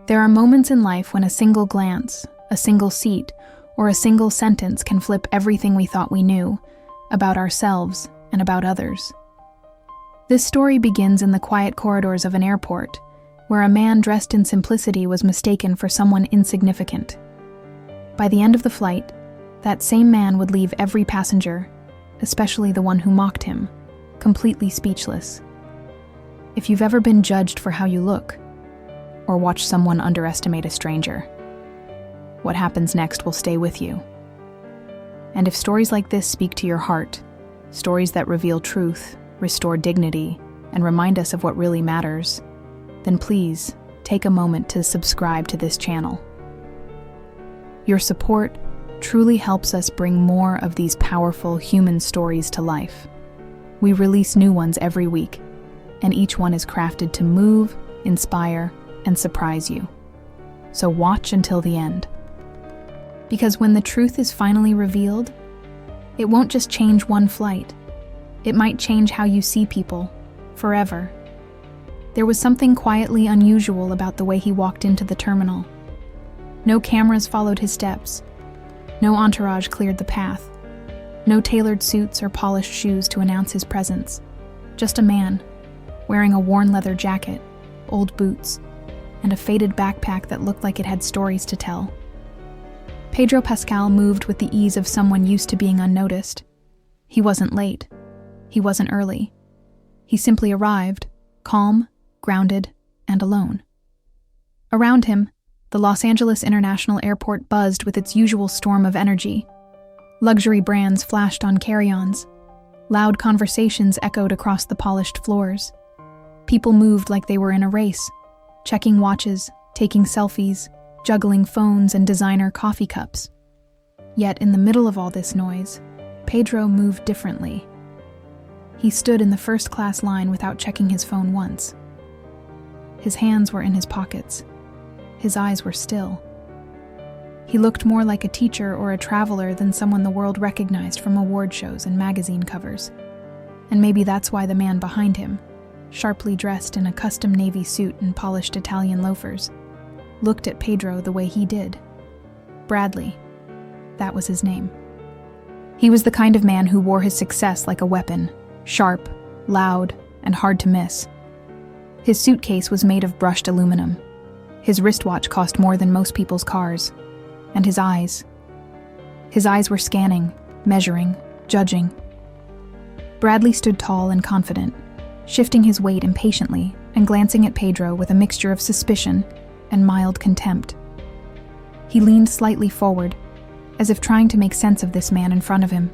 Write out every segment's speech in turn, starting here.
There are moments in life when a single glance, a single seat, or a single sentence can flip everything we thought we knew about ourselves and about others. This story begins in the quiet corridors of an airport, where a man dressed in simplicity was mistaken for someone insignificant. By the end of the flight, that same man would leave every passenger, especially the one who mocked him, completely speechless. If you've ever been judged for how you look, or watched someone underestimate a stranger, what happens next will stay with you. And if stories like this speak to your heart, stories that reveal truth, restore dignity, and remind us of what really matters, then please take a moment to subscribe to this channel. Your support truly helps us bring more of these powerful human stories to life. We release new ones every week, and each one is crafted to move, inspire, and surprise you. So watch until the end. Because when the truth is finally revealed, it won't just change one flight. It might change how you see people, forever. There was something quietly unusual about the way he walked into the terminal. No cameras followed his steps. No entourage cleared the path. No tailored suits or polished shoes to announce his presence. Just a man, wearing a worn leather jacket, old boots, and a faded backpack that looked like it had stories to tell. Pedro Pascal moved with the ease of someone used to being unnoticed. He wasn't late. He wasn't early. He simply arrived, calm, grounded, and alone. Around him, the Los Angeles International Airport buzzed with its usual storm of energy. Luxury brands flashed on carry-ons. Loud conversations echoed across the polished floors. People moved like they were in a race, checking watches, taking selfies, juggling phones and designer coffee cups. Yet in the middle of all this noise, Pedro moved differently. He stood in the first-class line without checking his phone once. His hands were in his pockets. His eyes were still. He looked more like a teacher or a traveler than someone the world recognized from award shows and magazine covers. And maybe that's why the man behind him, sharply dressed in a custom navy suit and polished Italian loafers, looked at Pedro the way he did. Bradley. That was his name. He was the kind of man who wore his success like a weapon, sharp, loud, and hard to miss. His suitcase was made of brushed aluminum. His wristwatch cost more than most people's cars. And his eyes were scanning, measuring, judging. Bradley stood tall and confident, shifting his weight impatiently and glancing at Pedro with a mixture of suspicion and mild contempt. He leaned slightly forward, as if trying to make sense of this man in front of him.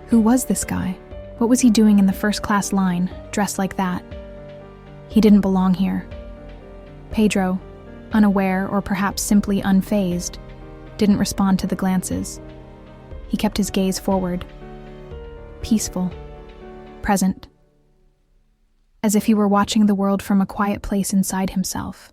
Who was this guy? What was he doing in the first-class line, dressed like that? He didn't belong here. Pedro, unaware or perhaps simply unfazed, didn't respond to the glances. He kept his gaze forward, peaceful, present, as if he were watching the world from a quiet place inside himself.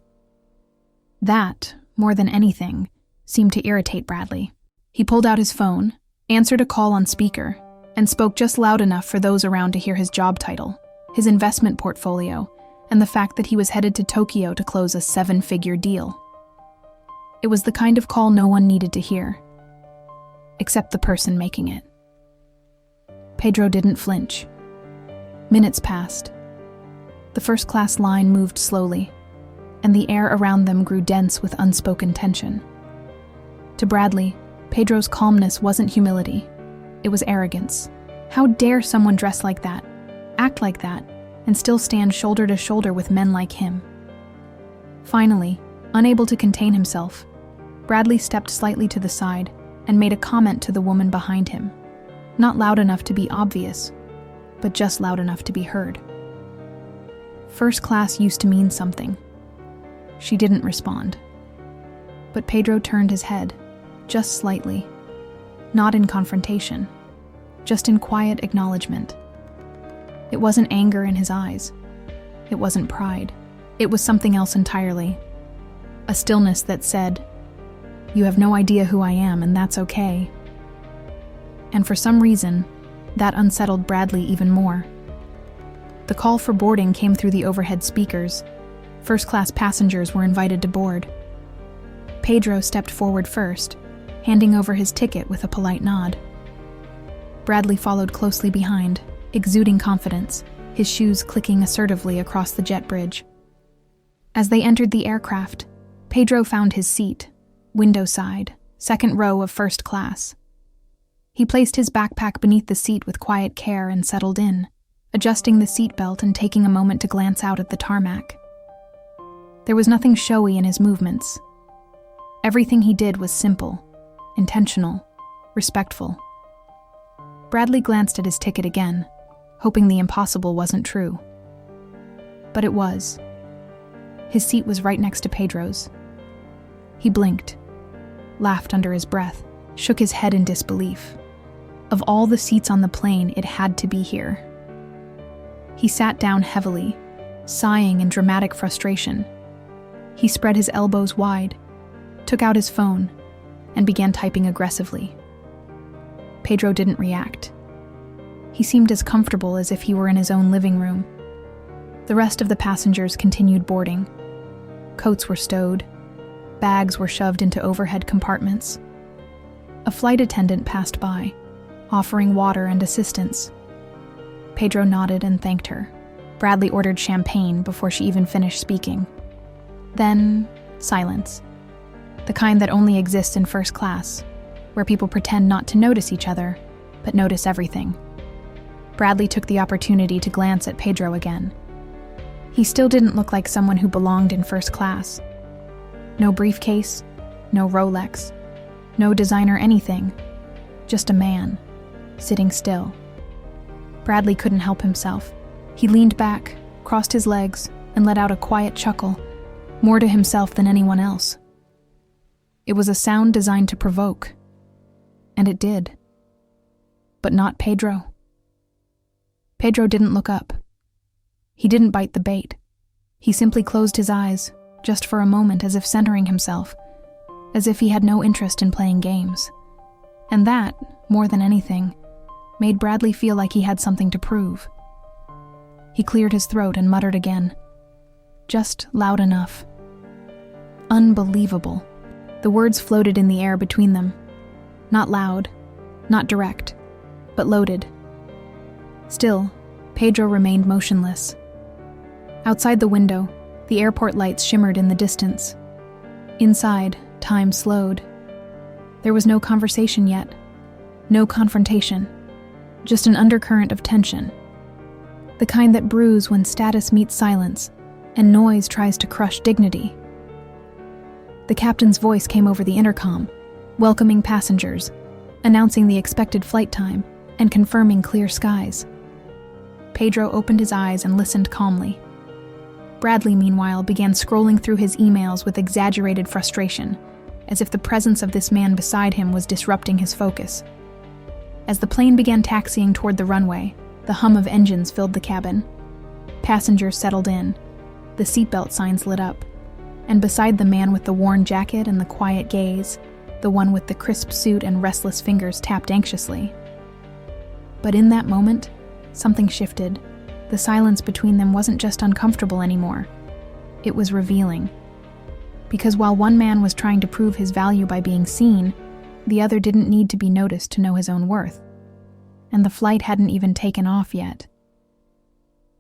That, more than anything, seemed to irritate Bradley. He pulled out his phone, answered a call on speaker, and spoke just loud enough for those around to hear his job title, his investment portfolio, and the fact that he was headed to Tokyo to close a 7-figure deal. It was the kind of call no one needed to hear, except the person making it. Pedro didn't flinch. Minutes passed. The first-class line moved slowly, and the air around them grew dense with unspoken tension. To Bradley, Pedro's calmness wasn't humility. It was arrogance. How dare someone dress like that, act like that, and still stand shoulder to shoulder with men like him? Finally, unable to contain himself, Bradley stepped slightly to the side and made a comment to the woman behind him. Not loud enough to be obvious, but just loud enough to be heard. First class used to mean something. She didn't respond. But Pedro turned his head, just slightly. Not in confrontation, just in quiet acknowledgement. It wasn't anger in his eyes. It wasn't pride. It was something else entirely. A stillness that said, "You have no idea who I am, and that's okay." And for some reason, that unsettled Bradley even more. The call for boarding came through the overhead speakers, First-class passengers were invited to board. Pedro stepped forward first, handing over his ticket with a polite nod. Bradley followed closely behind, exuding confidence, his shoes clicking assertively across the jet bridge. As they entered the aircraft, Pedro found his seat, window side, second row of first class. He placed his backpack beneath the seat with quiet care and settled in, adjusting the seatbelt and taking a moment to glance out at the tarmac. There was nothing showy in his movements. Everything he did was simple, intentional, respectful. Bradley glanced at his ticket again, hoping the impossible wasn't true. But it was. His seat was right next to Pedro's. He blinked, laughed under his breath, shook his head in disbelief. Of all the seats on the plane, it had to be here. He sat down heavily, sighing in dramatic frustration. He spread his elbows wide, took out his phone, and began typing aggressively. Pedro didn't react. He seemed as comfortable as if he were in his own living room. The rest of the passengers continued boarding. Coats were stowed. Bags were shoved into overhead compartments. A flight attendant passed by, offering water and assistance. Pedro nodded and thanked her. Bradley ordered champagne before she even finished speaking. Then, silence. The kind that only exists in first class, where people pretend not to notice each other, but notice everything. Bradley took the opportunity to glance at Pedro again. He still didn't look like someone who belonged in first class. No briefcase, no Rolex, no designer anything, just a man, sitting still. Bradley couldn't help himself. He leaned back, crossed his legs, and let out a quiet chuckle, more to himself than anyone else. It was a sound designed to provoke, and it did. But not Pedro. Pedro didn't look up. He didn't bite the bait. He simply closed his eyes, just for a moment, as if centering himself, as if he had no interest in playing games. And that, more than anything, made Bradley feel like he had something to prove. He cleared his throat and muttered again, just loud enough. Unbelievable. The words floated in the air between them. Not loud, not direct, but loaded. Still, Pedro remained motionless. Outside the window, the airport lights shimmered in the distance. Inside, time slowed. There was no conversation yet, no confrontation, just an undercurrent of tension. The kind that brews when status meets silence and noise tries to crush dignity. The captain's voice came over the intercom, welcoming passengers, announcing the expected flight time, and confirming clear skies. Pedro opened his eyes and listened calmly. Bradley, meanwhile, began scrolling through his emails with exaggerated frustration, as if the presence of this man beside him was disrupting his focus. As the plane began taxiing toward the runway, the hum of engines filled the cabin. Passengers settled in. The seatbelt signs lit up. And beside the man with the worn jacket and the quiet gaze, the one with the crisp suit and restless fingers tapped anxiously. But in that moment, something shifted. The silence between them wasn't just uncomfortable anymore. It was revealing. Because while one man was trying to prove his value by being seen, the other didn't need to be noticed to know his own worth. And the flight hadn't even taken off yet.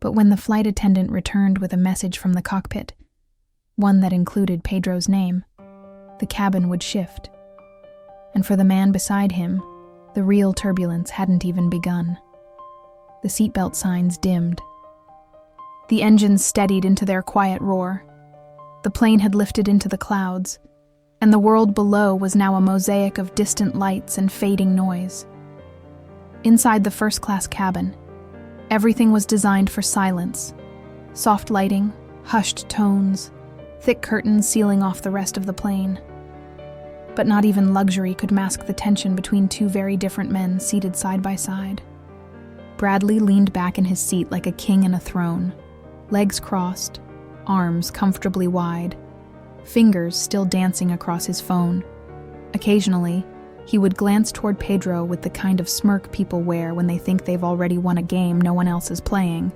But when the flight attendant returned with a message from the cockpit, one that included Pedro's name, the cabin would shift. And for the man beside him, the real turbulence hadn't even begun. The seatbelt signs dimmed. The engines steadied into their quiet roar. The plane had lifted into the clouds, and the world below was now a mosaic of distant lights and fading noise. Inside the first-class cabin, everything was designed for silence. Soft lighting, hushed tones, thick curtains sealing off the rest of the plane. But not even luxury could mask the tension between two very different men seated side by side. Bradley leaned back in his seat like a king in a throne, legs crossed, arms comfortably wide, fingers still dancing across his phone. Occasionally, he would glance toward Pedro with the kind of smirk people wear when they think they've already won a game no one else is playing.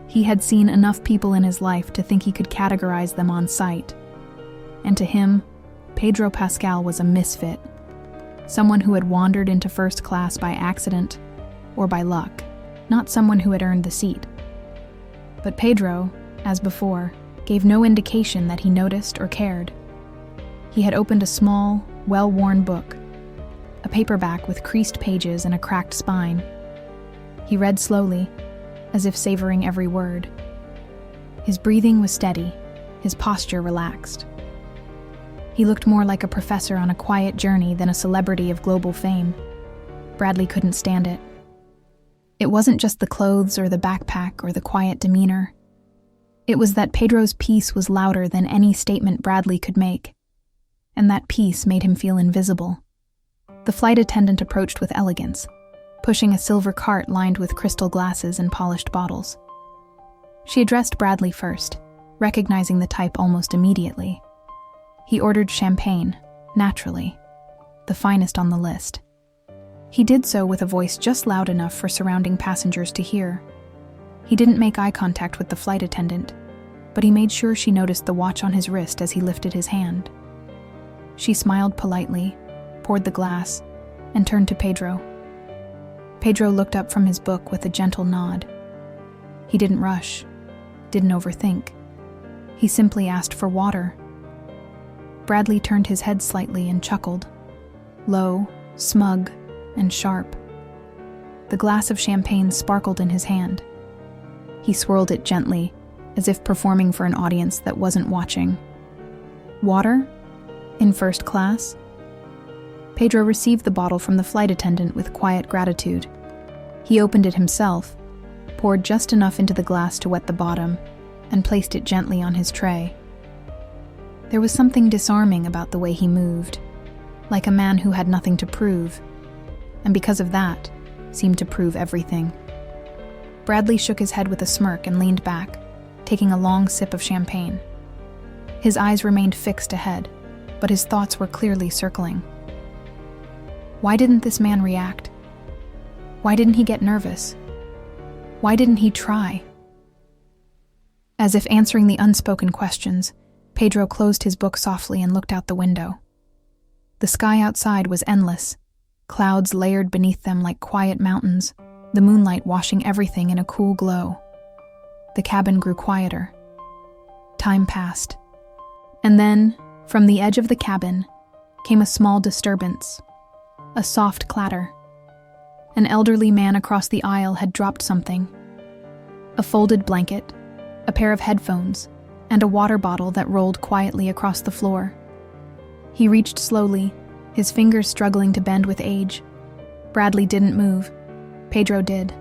He had seen enough people in his life to think he could categorize them on sight. And to him, Pedro Pascal was a misfit, someone who had wandered into first class by accident or by luck, not someone who had earned the seat. But Pedro, as before, gave no indication that he noticed or cared. He had opened a small, well-worn book, a paperback with creased pages and a cracked spine. He read slowly, as if savoring every word. His breathing was steady, his posture relaxed. He looked more like a professor on a quiet journey than a celebrity of global fame. Bradley couldn't stand it. It wasn't just the clothes or the backpack or the quiet demeanor. It was that Pedro's peace was louder than any statement Bradley could make, and that peace made him feel invisible. The flight attendant approached with elegance, pushing a silver cart lined with crystal glasses and polished bottles. She addressed Bradley first, recognizing the type almost immediately. He ordered champagne, naturally, the finest on the list. He did so with a voice just loud enough for surrounding passengers to hear. He didn't make eye contact with the flight attendant, but he made sure she noticed the watch on his wrist as he lifted his hand. She smiled politely, poured the glass, and turned to Pedro. Pedro looked up from his book with a gentle nod. He didn't rush, didn't overthink. He simply asked for water. Bradley turned his head slightly and chuckled, low, smug, and sharp. The glass of champagne sparkled in his hand. He swirled it gently, as if performing for an audience that wasn't watching. Water? In first class? Pedro received the bottle from the flight attendant with quiet gratitude. He opened it himself, poured just enough into the glass to wet the bottom, and placed it gently on his tray. There was something disarming about the way he moved, like a man who had nothing to prove, and because of that, seemed to prove everything. Bradley shook his head with a smirk and leaned back, taking a long sip of champagne. His eyes remained fixed ahead, but his thoughts were clearly circling. Why didn't this man react? Why didn't he get nervous? Why didn't he try? As if answering the unspoken questions, Pedro closed his book softly and looked out the window. The sky outside was endless, clouds layered beneath them like quiet mountains, the moonlight washing everything in a cool glow. The cabin grew quieter. Time passed. And then, from the edge of the cabin, came a small disturbance. A soft clatter. An elderly man across the aisle had dropped something. A folded blanket, a pair of headphones, and a water bottle that rolled quietly across the floor. He reached slowly, his fingers struggling to bend with age. Bradley didn't move. Pedro did.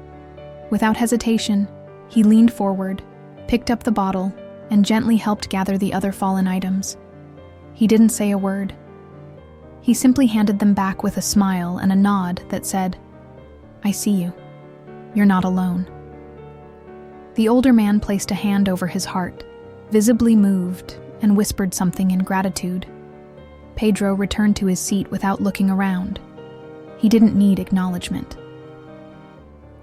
Without hesitation, he leaned forward, picked up the bottle, and gently helped gather the other fallen items. He didn't say a word. He simply handed them back with a smile and a nod that said, "I see you. You're not alone." The older man placed a hand over his heart, visibly moved, and whispered something in gratitude. Pedro returned to his seat without looking around. He didn't need acknowledgement.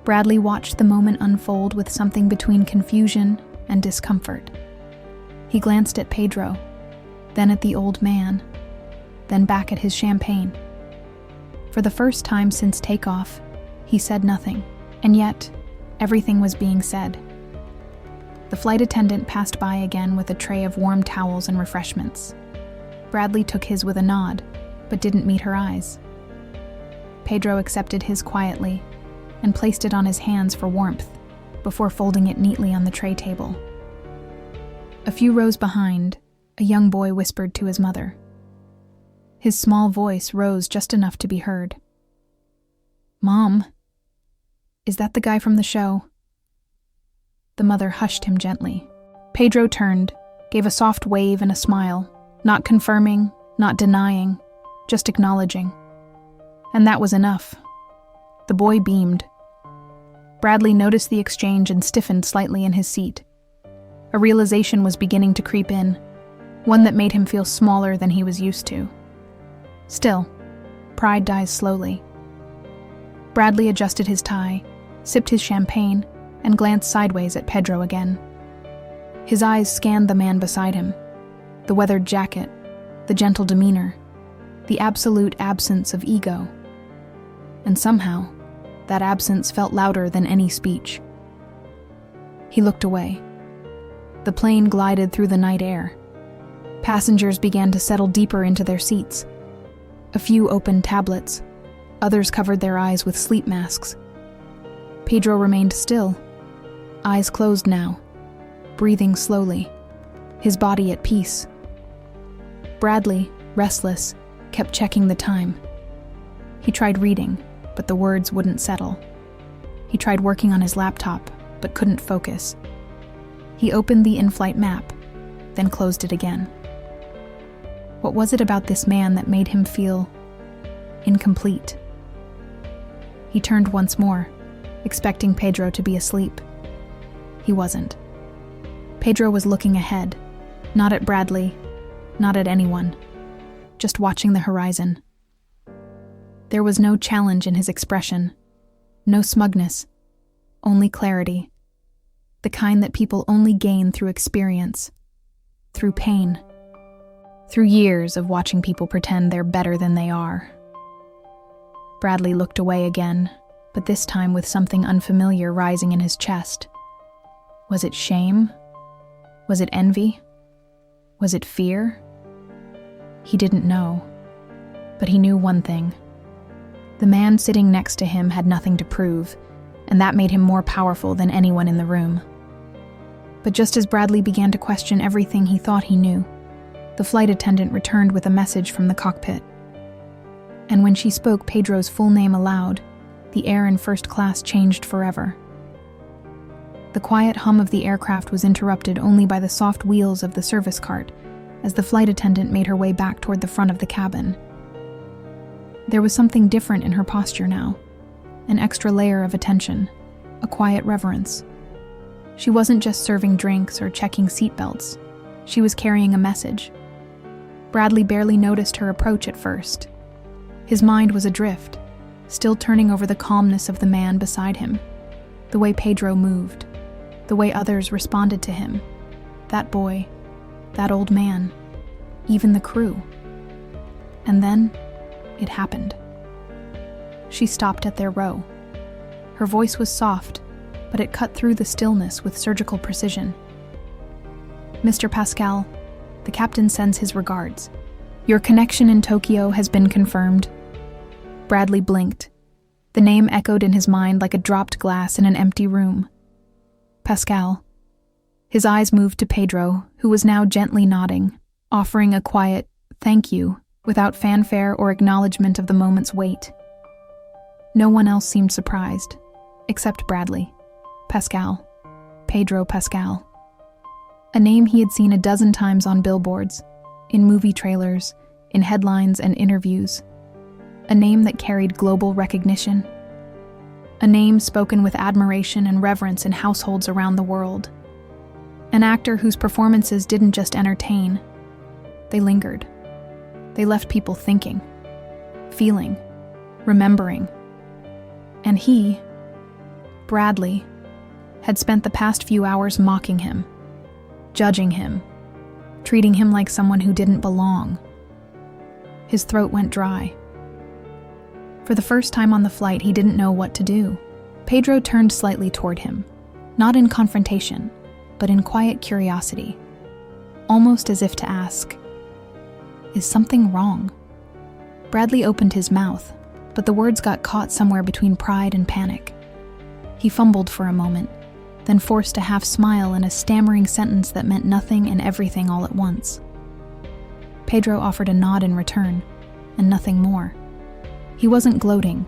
Bradley watched the moment unfold with something between confusion and discomfort. He glanced at Pedro, then at the old man, then back at his champagne. For the first time since takeoff, he said nothing, and yet, everything was being said. The flight attendant passed by again with a tray of warm towels and refreshments. Bradley took his with a nod, but didn't meet her eyes. Pedro accepted his quietly and placed it on his hands for warmth, before folding it neatly on the tray table. A few rows behind, a young boy whispered to his mother. His small voice rose just enough to be heard. "Mom, is that the guy from the show?" The mother hushed him gently. Pedro turned, gave a soft wave and a smile, not confirming, not denying, just acknowledging. And that was enough. The boy beamed. Bradley noticed the exchange and stiffened slightly in his seat. A realization was beginning to creep in, one that made him feel smaller than he was used to. Still, pride dies slowly. Bradley adjusted his tie, sipped his champagne, and glanced sideways at Pedro again. His eyes scanned the man beside him, the weathered jacket, the gentle demeanor, the absolute absence of ego. And somehow, that absence felt louder than any speech. He looked away. The plane glided through the night air. Passengers began to settle deeper into their seats. A few opened tablets. Others covered their eyes with sleep masks. Pedro remained still, eyes closed now, breathing slowly, his body at peace. Bradley, restless, kept checking the time. He tried reading, but the words wouldn't settle. He tried working on his laptop, but couldn't focus. He opened the in-flight map, then closed it again. What was it about this man that made him feel incomplete? He turned once more, expecting Pedro to be asleep. He wasn't. Pedro was looking ahead, not at Bradley, not at anyone, just watching the horizon. There was no challenge in his expression, no smugness, only clarity, the kind that people only gain through experience, through pain, through years of watching people pretend they're better than they are. Bradley looked away again, but this time with something unfamiliar rising in his chest. Was it shame? Was it envy? Was it fear? He didn't know, but he knew one thing. The man sitting next to him had nothing to prove, and that made him more powerful than anyone in the room. But just as Bradley began to question everything he thought he knew, the flight attendant returned with a message from the cockpit. And when she spoke Pedro's full name aloud, the air in first class changed forever. The quiet hum of the aircraft was interrupted only by the soft wheels of the service cart as the flight attendant made her way back toward the front of the cabin. There was something different in her posture now, an extra layer of attention, a quiet reverence. She wasn't just serving drinks or checking seatbelts. She was carrying a message. Bradley barely noticed her approach at first. His mind was adrift, still turning over the calmness of the man beside him, the way Pedro moved, the way others responded to him, that boy, that old man, even the crew. And then, it happened. She stopped at their row. Her voice was soft, but it cut through the stillness with surgical precision. "Mr. Pascal, the captain sends his regards. Your connection in Tokyo has been confirmed." Bradley blinked. The name echoed in his mind like a dropped glass in an empty room. Pascal. His eyes moved to Pedro, who was now gently nodding, offering a quiet "thank you" without fanfare or acknowledgement of the moment's weight. No one else seemed surprised, except Bradley. Pascal. Pedro Pascal. A name he had seen a dozen times on billboards, in movie trailers, in headlines and interviews. A name that carried global recognition. A name spoken with admiration and reverence in households around the world. An actor whose performances didn't just entertain, they lingered. They left people thinking, feeling, remembering. And he, Bradley, had spent the past few hours mocking him, judging him, treating him like someone who didn't belong. His throat went dry. For the first time on the flight, he didn't know what to do. Pedro turned slightly toward him, not in confrontation, but in quiet curiosity, almost as if to ask, "Is something wrong?" Bradley opened his mouth, but the words got caught somewhere between pride and panic. He fumbled for a moment, then forced a half smile in a stammering sentence that meant nothing and everything all at once. Pedro offered a nod in return, and nothing more. He wasn't gloating.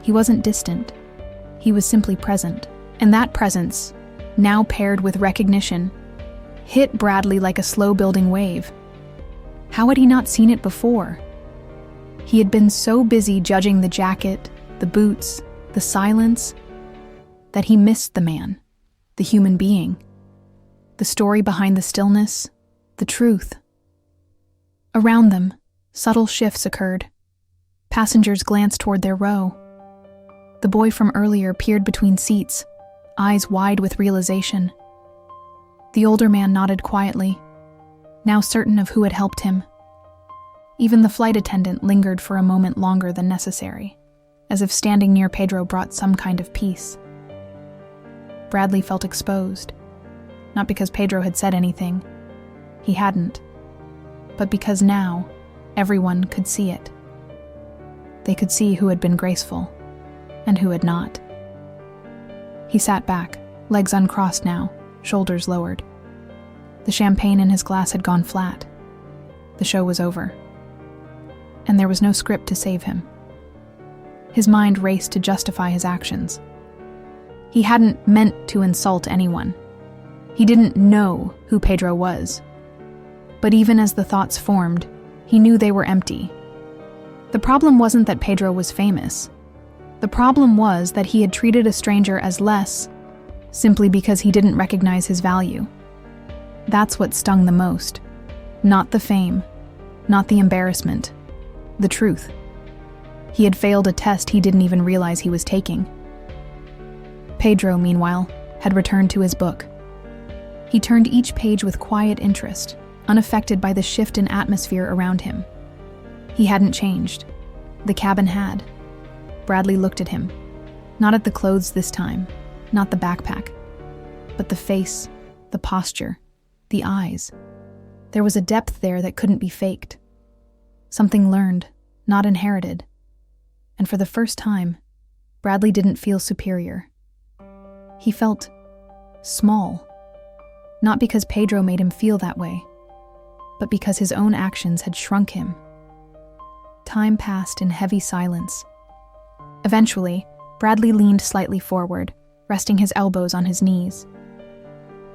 He wasn't distant. He was simply present. And that presence, now paired with recognition, hit Bradley like a slow-building wave. How had he not seen it before? He had been so busy judging the jacket, the boots, the silence, that he missed the man, the human being, the story behind the stillness, the truth. Around them, subtle shifts occurred. Passengers glanced toward their row. The boy from earlier peered between seats, eyes wide with realization. The older man nodded quietly, now certain of who had helped him. Even the flight attendant lingered for a moment longer than necessary, as if standing near Pedro brought some kind of peace. Bradley felt exposed, not because Pedro had said anything. He hadn't. But because now, everyone could see it. They could see who had been graceful, and who had not. He sat back, legs uncrossed now, shoulders lowered. The champagne in his glass had gone flat. The show was over. And there was no script to save him. His mind raced to justify his actions. He hadn't meant to insult anyone. He didn't know who Pedro was. But even as the thoughts formed, he knew they were empty. The problem wasn't that Pedro was famous. The problem was that he had treated a stranger as less, simply because he didn't recognize his value. That's what stung the most. Not the fame, not the embarrassment, the truth. He had failed a test he didn't even realize he was taking. Pedro, meanwhile, had returned to his book. He turned each page with quiet interest, unaffected by the shift in atmosphere around him. He hadn't changed. The cabin had. Bradley looked at him. Not at the clothes this time, not the backpack, but the face, the posture, the eyes. There was a depth there that couldn't be faked. Something learned, not inherited. And for the first time, Bradley didn't feel superior. He felt small. Not because Pedro made him feel that way, but because his own actions had shrunk him. Time passed in heavy silence. Eventually, Bradley leaned slightly forward, resting his elbows on his knees.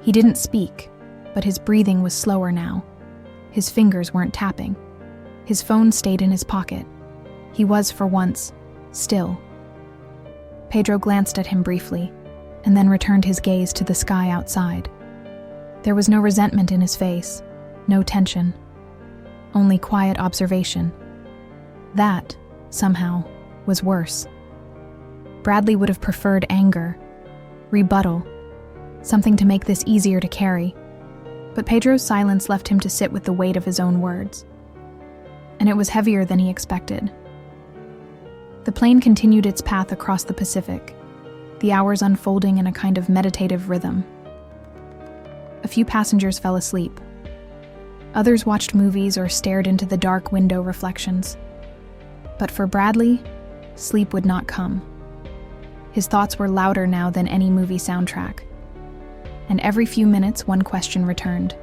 He didn't speak, but his breathing was slower now. His fingers weren't tapping. His phone stayed in his pocket. He was, for once, still. Pedro glanced at him briefly, and then returned his gaze to the sky outside. There was no resentment in his face, no tension, only quiet observation. That, somehow, was worse. Bradley would have preferred anger, rebuttal, something to make this easier to carry. But Pedro's silence left him to sit with the weight of his own words. And it was heavier than he expected. The plane continued its path across the Pacific, the hours unfolding in a kind of meditative rhythm. A few passengers fell asleep. Others watched movies or stared into the dark window reflections. But for Bradley, sleep would not come. His thoughts were louder now than any movie soundtrack. And every few minutes, one question returned.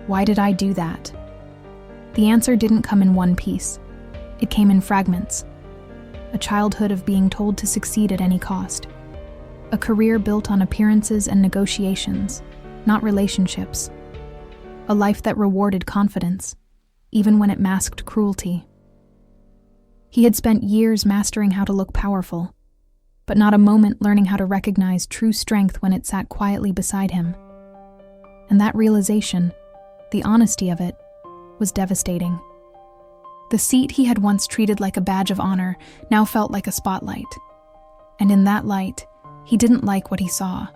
Why did I do that? The answer didn't come in one piece. It came in fragments. A childhood of being told to succeed at any cost. A career built on appearances and negotiations, not relationships. A life that rewarded confidence, even when it masked cruelty. He had spent years mastering how to look powerful, but not a moment learning how to recognize true strength when it sat quietly beside him. And that realization, the honesty of it, was devastating. The seat he had once treated like a badge of honor now felt like a spotlight. And in that light, he didn't like what he saw.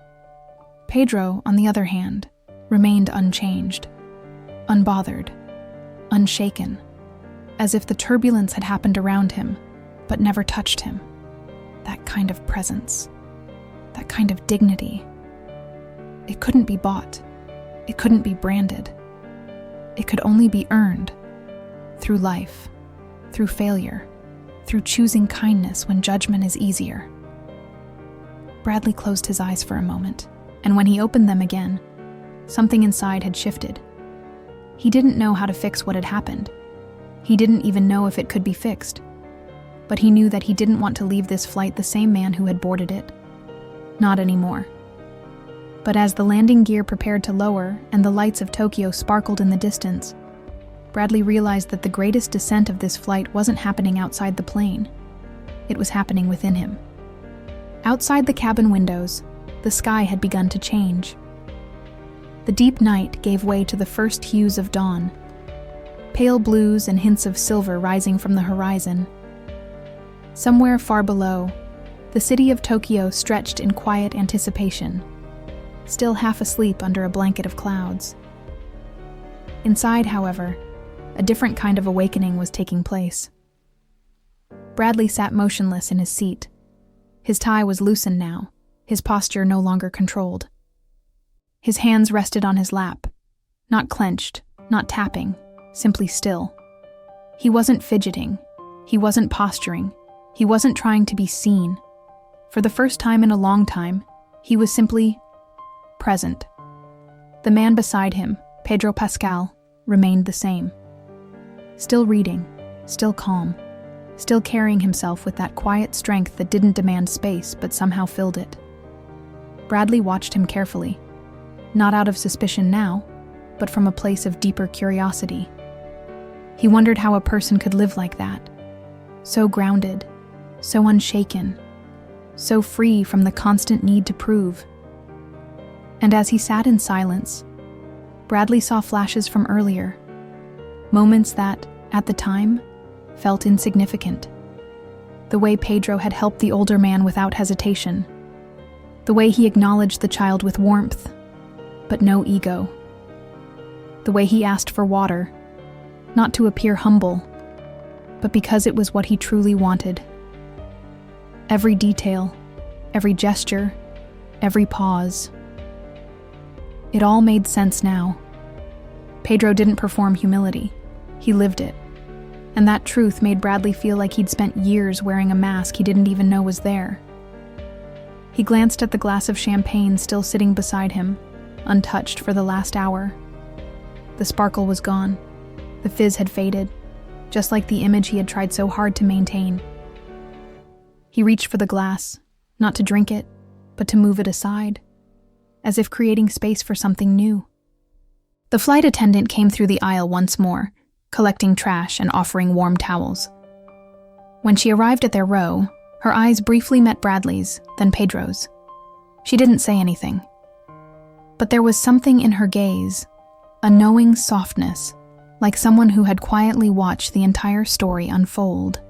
Pedro, on the other hand, remained unchanged, unbothered, unshaken, as if the turbulence had happened around him, but never touched him. That kind of presence, that kind of dignity. It couldn't be bought. It couldn't be branded. It could only be earned through life, through failure, through choosing kindness when judgment is easier. Bradley closed his eyes for a moment, and when he opened them again, something inside had shifted. He didn't know how to fix what had happened. He didn't even know if it could be fixed. But he knew that he didn't want to leave this flight the same man who had boarded it. Not anymore. But as the landing gear prepared to lower and the lights of Tokyo sparkled in the distance, Bradley realized that the greatest descent of this flight wasn't happening outside the plane. It was happening within him. Outside the cabin windows, the sky had begun to change. The deep night gave way to the first hues of dawn, pale blues and hints of silver rising from the horizon. Somewhere far below, The city of Tokyo stretched in quiet anticipation, still half asleep under a blanket of clouds. Inside, however, a different kind of awakening was taking place. Bradley sat motionless in his seat. His tie was loosened now, his posture no longer controlled. His hands rested on his lap, not clenched, not tapping, simply still. He wasn't fidgeting, he wasn't posturing, he wasn't trying to be seen. For the first time in a long time, he was simply present. The man beside him, Pedro Pascal, remained the same. Still reading, still calm, still carrying himself with that quiet strength that didn't demand space but somehow filled it. Bradley watched him carefully, not out of suspicion now, but from a place of deeper curiosity. He wondered how a person could live like that, so grounded, so unshaken, so free from the constant need to prove. And as he sat in silence, Bradley saw flashes from earlier, moments that, at the time, felt insignificant. The way Pedro had helped the older man without hesitation, the way he acknowledged the child with warmth, but no ego, the way he asked for water, not to appear humble, but because it was what he truly wanted. Every detail, every gesture, every pause. It all made sense now. Pedro didn't perform humility, he lived it. And that truth made Bradley feel like he'd spent years wearing a mask he didn't even know was there. He glanced at the glass of champagne still sitting beside him, untouched for the last hour. The sparkle was gone. The fizz had faded, just like the image he had tried so hard to maintain. He reached for the glass, not to drink it, but to move it aside, as if creating space for something new. The flight attendant came through the aisle once more, collecting trash and offering warm towels. When she arrived at their row, her eyes briefly met Bradley's, then Pedro's. She didn't say anything. But there was something in her gaze, a knowing softness, like someone who had quietly watched the entire story unfold.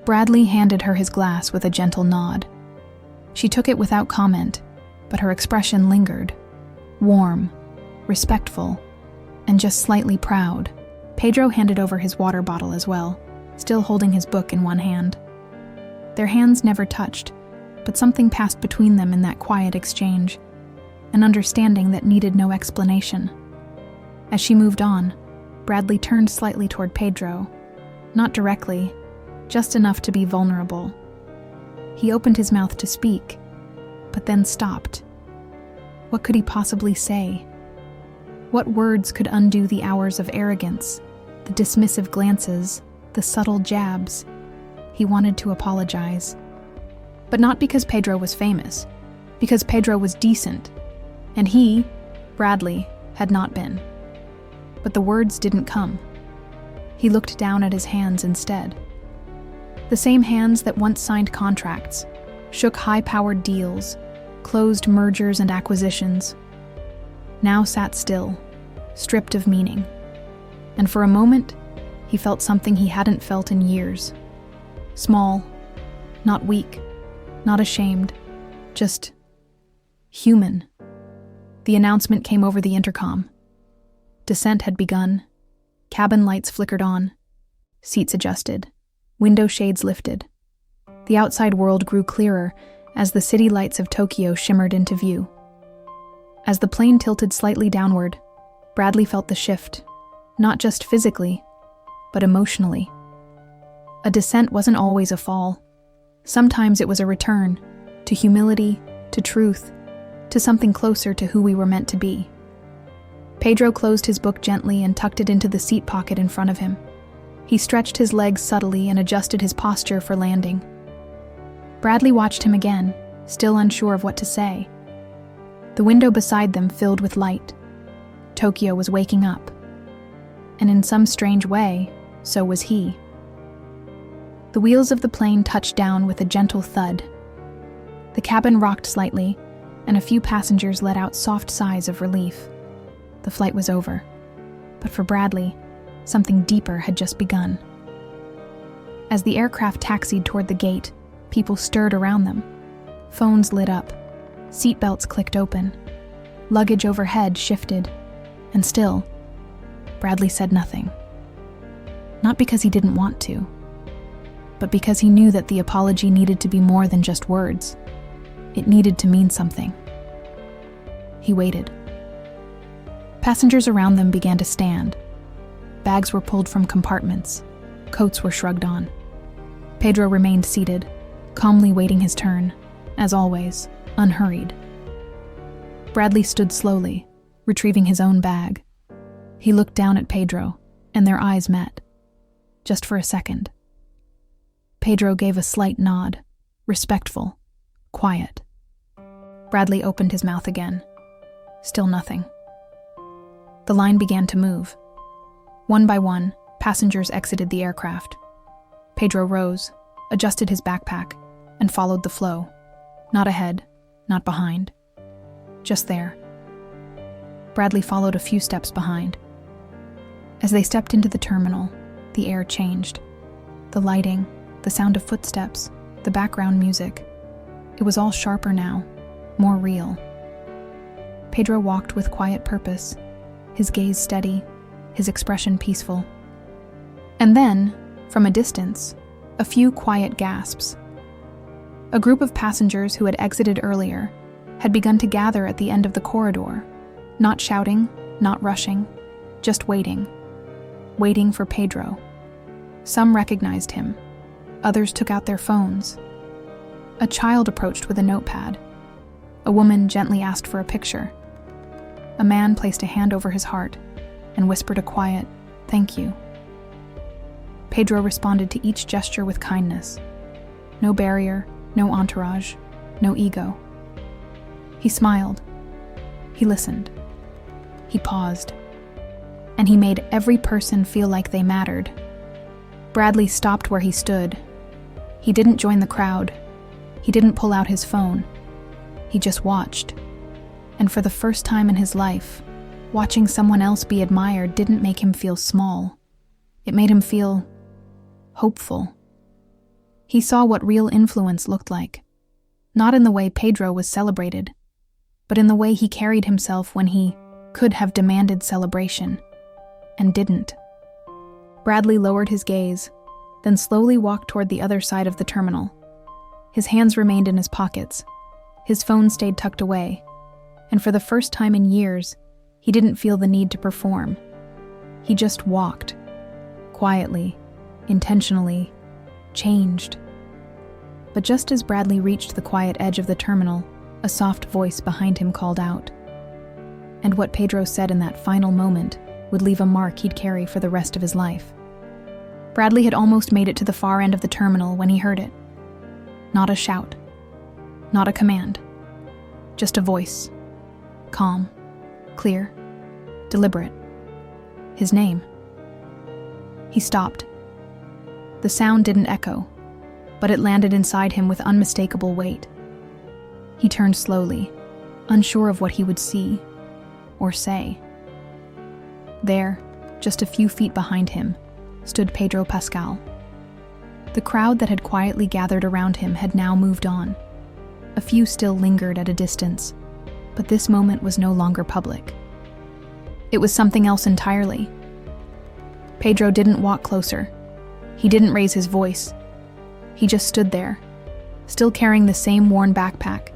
Bradley handed her his glass with a gentle nod. She took it without comment, but her expression lingered, warm, respectful, and just slightly proud. Pedro handed over his water bottle as well, still holding his book in one hand. Their hands never touched, but something passed between them in that quiet exchange, an understanding that needed no explanation. As she moved on, Bradley turned slightly toward Pedro, not directly, just enough to be vulnerable. He opened his mouth to speak, but then stopped. What could he possibly say? What words could undo the hours of arrogance, the dismissive glances, the subtle jabs? He wanted to apologize. But not because Pedro was famous, because Pedro was decent, and he, Bradley, had not been. But the words didn't come. He looked down at his hands instead. The same hands that once signed contracts, shook high-powered deals, closed mergers and acquisitions, now sat still, stripped of meaning. And for a moment, he felt something he hadn't felt in years. Small, not weak, not ashamed, just human. The announcement came over the intercom. Descent had begun. Cabin lights flickered on. Seats adjusted. Window shades lifted. The outside world grew clearer as the city lights of Tokyo shimmered into view. As the plane tilted slightly downward, Bradley felt the shift, not just physically, but emotionally. A descent wasn't always a fall. Sometimes it was a return, to humility, to truth, to something closer to who we were meant to be. Pedro closed his book gently and tucked it into the seat pocket in front of him. He stretched his legs subtly and adjusted his posture for landing. Bradley watched him again, still unsure of what to say. The window beside them filled with light. Tokyo was waking up. And in some strange way, so was he. The wheels of the plane touched down with a gentle thud. The cabin rocked slightly, and a few passengers let out soft sighs of relief. The flight was over. But for Bradley, something deeper had just begun. As the aircraft taxied toward the gate, People stirred around them. Phones lit up. Seatbelts clicked open. Luggage overhead shifted. And still, Bradley said nothing. Not because he didn't want to, but because he knew that the apology needed to be more than just words. It needed to mean something. He waited. Passengers around them began to stand. Bags were pulled from compartments. Coats were shrugged on. Pedro remained seated, calmly waiting his turn, as always, unhurried. Bradley stood slowly, retrieving his own bag. He looked down at Pedro, and their eyes met. Just for a second. Pedro gave a slight nod, respectful, quiet. Bradley opened his mouth again. Still nothing. The line began to move. One by one, passengers exited the aircraft. Pedro rose, adjusted his backpack, and followed the flow. Not ahead, not behind. Just there. Bradley followed a few steps behind. As they stepped into the terminal, the air changed. The lighting, the sound of footsteps, the background music. It was all sharper now, more real. Pedro walked with quiet purpose, his gaze steady, his expression peaceful. And then, from a distance, a few quiet gasps. A group of passengers who had exited earlier had begun to gather at the end of the corridor, not shouting, not rushing, just waiting. Waiting for Pedro. Some recognized him. Others took out their phones. A child approached with a notepad. A woman gently asked for a picture. A man placed a hand over his heart and whispered a quiet, "Thank you." Pedro responded to each gesture with kindness. No barrier, no entourage, no ego. He smiled. He listened. He paused. And he made every person feel like they mattered. Bradley stopped where he stood. He didn't join the crowd. He didn't pull out his phone. He just watched. And for the first time in his life, watching someone else be admired didn't make him feel small. It made him feel hopeful. He saw what real influence looked like. Not in the way Pedro was celebrated, but in the way he carried himself when he could have demanded celebration, and didn't. Bradley lowered his gaze, then slowly walked toward the other side of the terminal. His hands remained in his pockets. His phone stayed tucked away, and for the first time in years, he didn't feel the need to perform. He just walked, quietly, intentionally, changed. But just as Bradley reached the quiet edge of the terminal, a soft voice behind him called out. And what Pedro said in that final moment would leave a mark he'd carry for the rest of his life. Bradley had almost made it to the far end of the terminal when he heard it. Not a shout. Not a command. Just a voice. Calm. Clear. Deliberate. His name. He stopped. The sound didn't echo, but it landed inside him with unmistakable weight. He turned slowly, unsure of what he would see or say. There, just a few feet behind him, stood Pedro Pascal. The crowd that had quietly gathered around him had now moved on. A few still lingered at a distance, but this moment was no longer public. It was something else entirely. Pedro didn't walk closer. He didn't raise his voice. He just stood there, still carrying the same worn backpack,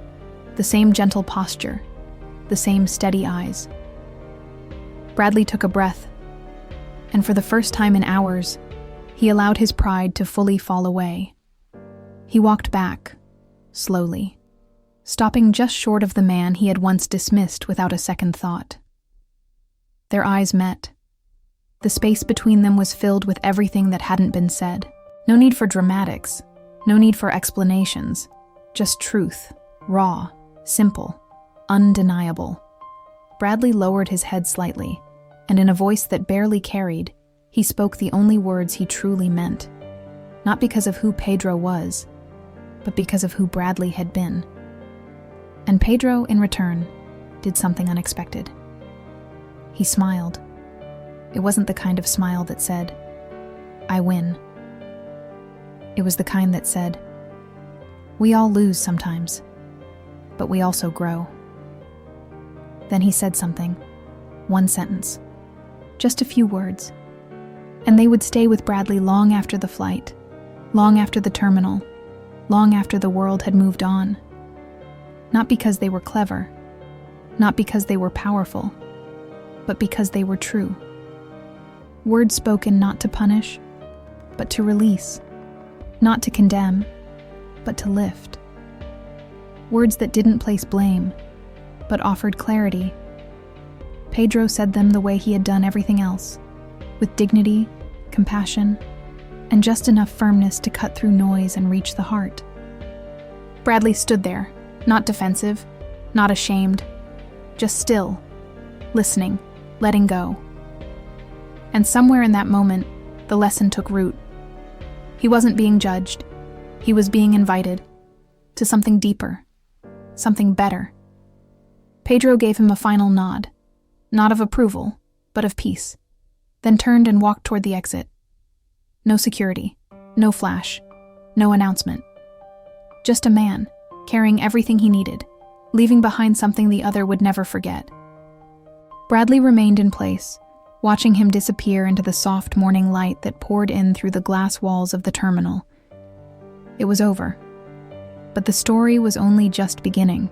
the same gentle posture, the same steady eyes. Bradley took a breath, and for the first time in hours, he allowed his pride to fully fall away. He walked back, slowly, stopping just short of the man he had once dismissed without a second thought. Their eyes met. The space between them was filled with everything that hadn't been said. No need for dramatics, no need for explanations, just truth, raw, simple, undeniable. Bradley lowered his head slightly, and in a voice that barely carried, he spoke the only words he truly meant. Not because of who Pedro was, but because of who Bradley had been. And Pedro, in return, did something unexpected. He smiled. It wasn't the kind of smile that said, "I win." It was the kind that said, We all lose sometimes, but we also grow. Then he said something, one sentence, just a few words, and they would stay with Bradley long after the flight, long after the terminal, long after the world had moved on. Not because they were clever, not because they were powerful, but because they were true. Words spoken not to punish, but to release, not to condemn, but to lift. Words that didn't place blame, but offered clarity. Pedro said them the way he had done everything else, with dignity, compassion, and just enough firmness to cut through noise and reach the heart. Bradley stood there, not defensive, not ashamed, just still, listening, letting go. And somewhere in that moment, the lesson took root. He wasn't being judged. He was being invited to something deeper, something better. Pedro gave him a final nod, not of approval, but of peace, then turned and walked toward the exit. No security, no flash, no announcement. Just a man, carrying everything he needed, leaving behind something the other would never forget. Bradley remained in place, watching him disappear into the soft morning light that poured in through the glass walls of the terminal. It was over, but the story was only just beginning.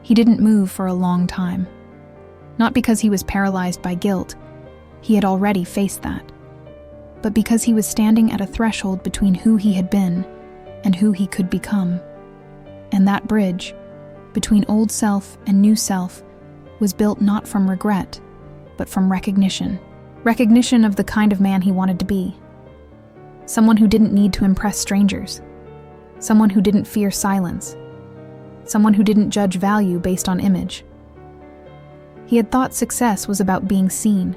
He didn't move for a long time. Not because he was paralyzed by guilt, he had already faced that, but because he was standing at a threshold between who he had been and who he could become. And that bridge, between old self and new self, was built not from regret, but from recognition. Recognition of the kind of man he wanted to be. Someone who didn't need to impress strangers. Someone who didn't fear silence. Someone who didn't judge value based on image. He had thought success was about being seen,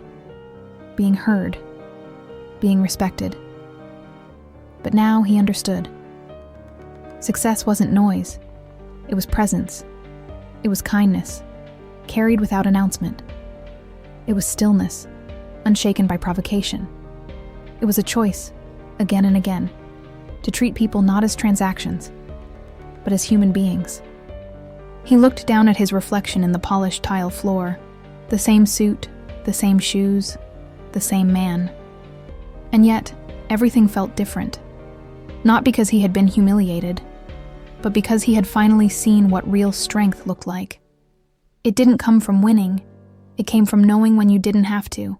being heard, being respected. But now he understood. Success wasn't noise. It was presence. It was kindness, carried without announcement. It was stillness, unshaken by provocation. It was a choice, again and again, to treat people not as transactions, but as human beings. He looked down at his reflection in the polished tile floor, the same suit, the same shoes, the same man. And yet, everything felt different. Not because he had been humiliated, but because he had finally seen what real strength looked like. It didn't come from winning. It came from knowing when you didn't have to.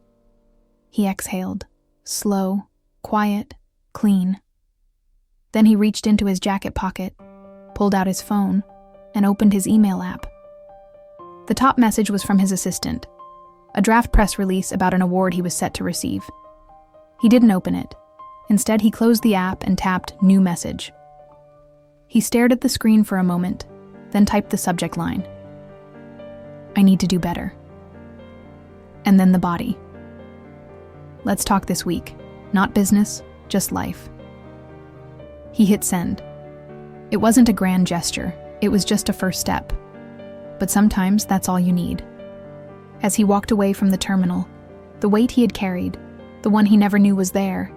He exhaled, slow, quiet, clean. Then he reached into his jacket pocket, pulled out his phone, and opened his email app. The top message was from his assistant, a draft press release about an award he was set to receive. He didn't open it. Instead, he closed the app and tapped New Message. He stared at the screen for a moment, then typed the subject line. I need to do better. And then the body. Let's talk this week. Not business, just life. He hit send. It wasn't a grand gesture. It was just a first step. But sometimes that's all you need. As he walked away from the terminal, the weight he had carried, the one he never knew was there,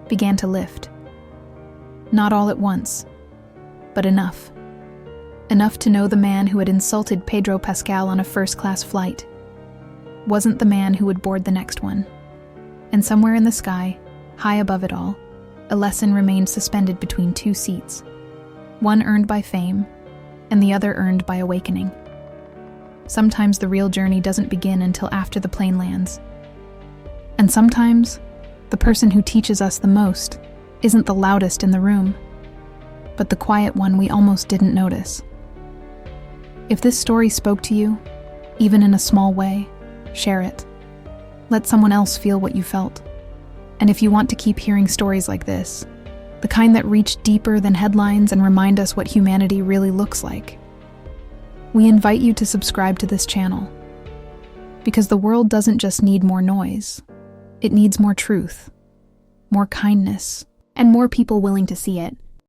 began to lift. Not all at once, but enough. Enough to know the man who had insulted Pedro Pascal on a first-class flight wasn't the man who would board the next one. And somewhere in the sky, high above it all, a lesson remained suspended between two seats, one earned by fame, and the other earned by awakening. Sometimes the real journey doesn't begin until after the plane lands. And sometimes, the person who teaches us the most isn't the loudest in the room, but the quiet one we almost didn't notice. If this story spoke to you, even in a small way, share it. Let someone else feel what you felt. And if you want to keep hearing stories like this, the kind that reach deeper than headlines and remind us what humanity really looks like, we invite you to subscribe to this channel. Because the world doesn't just need more noise, it needs more truth, more kindness, and more people willing to see it.